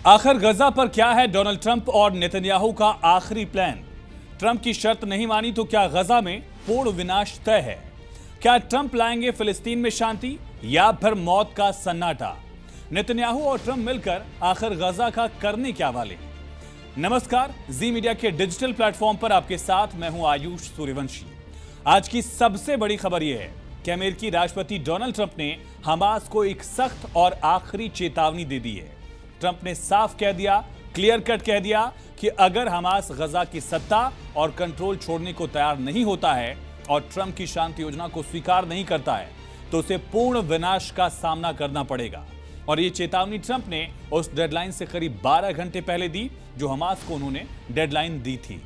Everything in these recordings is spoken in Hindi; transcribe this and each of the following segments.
आखिर गजा पर क्या है डोनाल्ड ट्रंप और नेतन्याहू का आखिरी प्लान? ट्रंप की शर्त नहीं मानी तो क्या गजा में पूर्ण विनाश तय है? क्या ट्रंप लाएंगे फिलिस्तीन में शांति या फिर मौत का सन्नाटा? नेतन्याहू और ट्रंप मिलकर आखिर गजा का करने क्या वाले हैं? नमस्कार, जी मीडिया के डिजिटल प्लेटफॉर्म पर आपके साथ मैं हूं आयुष सूर्यवंशी। आज की सबसे बड़ी खबर यह है कि अमेरिकी राष्ट्रपति डोनाल्ड ट्रंप ने हमास को एक सख्त और आखिरी चेतावनी दे दी है। ट्रंप ने साफ कह दिया, क्लियर कट कह दिया कि अगर हमास गजा की सत्ता और कंट्रोल छोड़ने को तैयार नहीं होता है और ट्रंप की शांति योजना को स्वीकार नहीं करता है तो उसे पूर्ण विनाश का सामना करना पड़ेगा। और ये चेतावनी ट्रंप ने उस डेडलाइन से करीब 12 घंटे पहले दी जो हमास को उन्होंने डेडलाइन दी थी।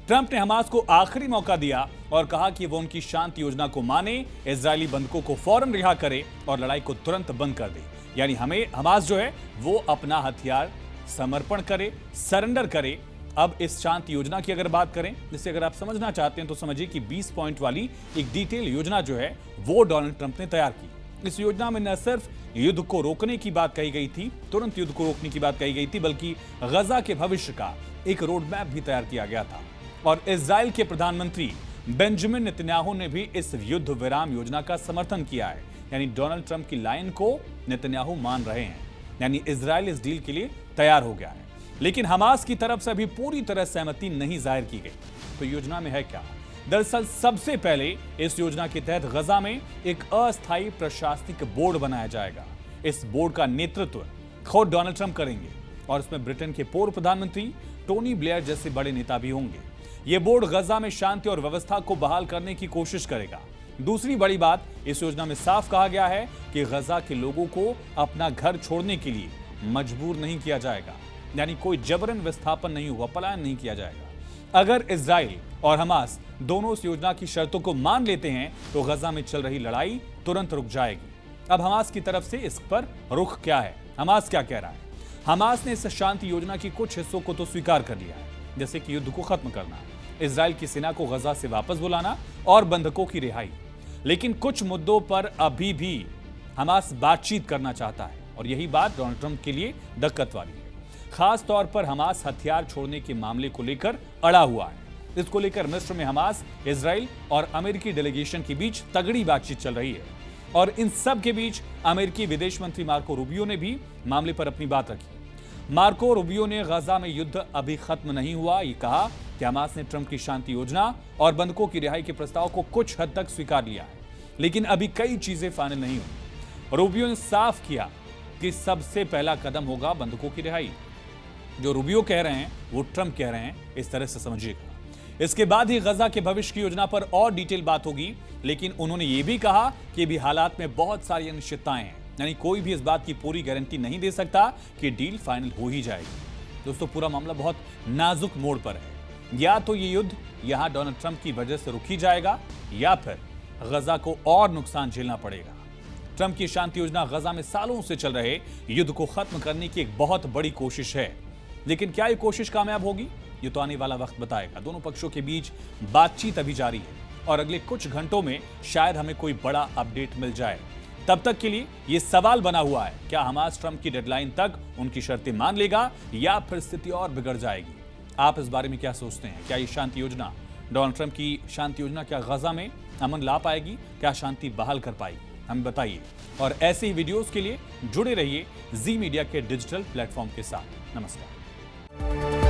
ट्रंप ने हमास को आखिरी मौका दिया और कहा कि वो उनकी शांति योजना को माने, इजरायली बंधकों को फौरन रिहा करे और लड़ाई को तुरंत बंद कर दे। यानी हमास जो है वो अपना हथियार समर्पण करे, सरेंडर करे। अब इस शांति योजना की अगर बात करें, जिसे अगर आप समझना चाहते हैं तो समझिए कि 20 पॉइंट वाली एक डिटेल योजना जो है वो डोनाल्ड ट्रंप ने तैयार की। इस योजना में न सिर्फ युद्ध को रोकने की बात कही गई थी, तुरंत युद्ध को रोकने की बात कही गई थी, बल्कि गजा के भविष्य का एक रोड मैप भी तैयार किया गया था। और इजराइल के प्रधानमंत्री बेंजामिन नेतन्याहू ने भी इस युद्ध विराम योजना का समर्थन किया है। यानी डोनाल्ड ट्रंप की लाइन को नेतन्याहू मान रहे हैं, यानी इजराइल इस डील के लिए तैयार हो गया है। लेकिन हमास की तरफ से अभी पूरी तरह सहमति नहीं जाहिर की गई। तो योजना में है क्या? दरअसल सबसे पहले इस योजना के तहत गजा में एक अस्थायी प्रशासनिक बोर्ड बनाया जाएगा। इस बोर्ड का नेतृत्व खुद डोनाल्ड ट्रंप करेंगे और इसमें ब्रिटेन के पूर्व प्रधानमंत्री टोनी ब्लेयर जैसे बड़े नेता भी होंगे। यह बोर्ड गजा में शांति और व्यवस्था को बहाल करने की कोशिश करेगा। दूसरी बड़ी बात, इस योजना में साफ कहा गया है कि गजा के लोगों को अपना घर छोड़ने के लिए मजबूर नहीं किया जाएगा, यानी कोई जबरन विस्थापन नहीं होगा, पलायन नहीं किया जाएगा। अगर इजराइल और हमास दोनों इस योजना की शर्तों को मान लेते हैं तो गजा में चल रही लड़ाई तुरंत रुक जाएगी। अब हमास की तरफ से इस पर रुख क्या है? हमास क्या कह रहा है? हमास ने इस शांति योजना की कुछ हिस्सों को तो स्वीकार कर लिया है, जैसे कि युद्ध को खत्म करना, इजराइल की सेना को गजा से वापस बुलाना और बंधकों की रिहाई। लेकिन कुछ मुद्दों पर अभी भी हमास बातचीत करना चाहता है और यही बात डोनाल्ड ट्रंप के लिए दिक्कत वाली है। खास तौर पर हमास हथियार छोड़ने के मामले को लेकर अड़ा हुआ है। इसको लेकर मिस्र में हमास, इजराइल और अमेरिकी डेलीगेशन के बीच तगड़ी बातचीत चल रही है। और इन सब के बीच अमेरिकी विदेश मंत्री मार्को रूबियो ने भी मामले पर अपनी बात रखी। मार्को रूबियो ने गजा में युद्ध अभी खत्म नहीं हुआ, ये कहा कि हमास ने ट्रंप की शांति योजना और बंधकों की रिहाई के प्रस्ताव को कुछ हद तक स्वीकार लिया है, लेकिन अभी कई चीजें फाइनल नहीं हुई। रूबियो ने साफ किया कि सबसे पहला कदम होगा बंधकों की रिहाई। जो रूबियो कह रहे हैं वो ट्रंप कह रहे हैं, इस तरह से समझिएगा। इसके बाद ही गजा के भविष्य की योजना पर और डिटेल बात होगी, लेकिन उन्होंने ये भी कहा कि भी हालात में बहुत सारी अनिश्चितताएं हैं, यानी कोई भी इस बात की पूरी गारंटी नहीं दे सकता कि डील फाइनल हो ही जाएगी। दोस्तों, पूरा मामला बहुत नाजुक मोड़ पर है। या तो ये युद्ध यहां डोनाल्ड ट्रंप की वजह से रुक ही जाएगा या फिर गजा को और नुकसान झेलना पड़ेगा। ट्रंप की शांति योजना गजा में सालों से चल रहे युद्ध को खत्म करने की एक बहुत बड़ी कोशिश है, लेकिन क्या ये कोशिश कामयाब होगी? ये तो आने वाला वक्त बताएगा। दोनों पक्षों के बीच बातचीत अभी जारी है और अगले कुछ घंटों में शायद हमें कोई बड़ा अपडेट मिल जाए। तब तक के लिए ये सवाल बना हुआ है, क्या हमास ट्रंप की डेडलाइन तक उनकी शर्तें मान लेगा या फिर स्थिति और बिगड़ जाएगी? आप इस बारे में क्या सोचते हैं? क्या ये शांति योजना, डोनाल्ड ट्रंप की शांति योजना, क्या गजा में अमन ला पाएगी? क्या शांति बहाल कर पाएगी? हमें बताइए। और ऐसे ही वीडियोस के लिए जुड़े रहिए जी मीडिया के डिजिटल प्लेटफॉर्म के साथ। नमस्कार।